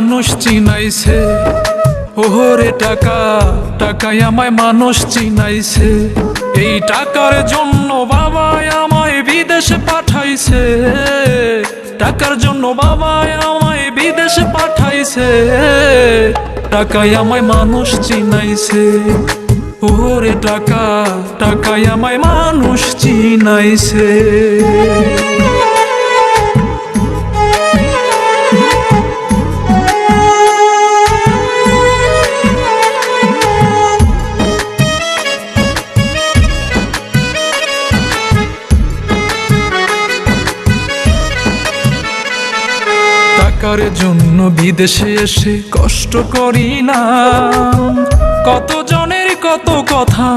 মানুষ চিনাইছে। ওরে টাকা, টাকায় আমায় মানুষ চিনাইছে। এই টাকার জন্য বাবা আমায় বিদেশে পাঠাইছে। টাকার জন্য বাবা আমায় বিদেশে পাঠাইছে। টাকায় আমায় মানুষ চিনাইছে। ওরে টাকা, টাকায় আমায় মানুষ চিনাইছে। টাকার জন্য বিদেশে এসে কষ্ট করি না, কত জনের কত কথা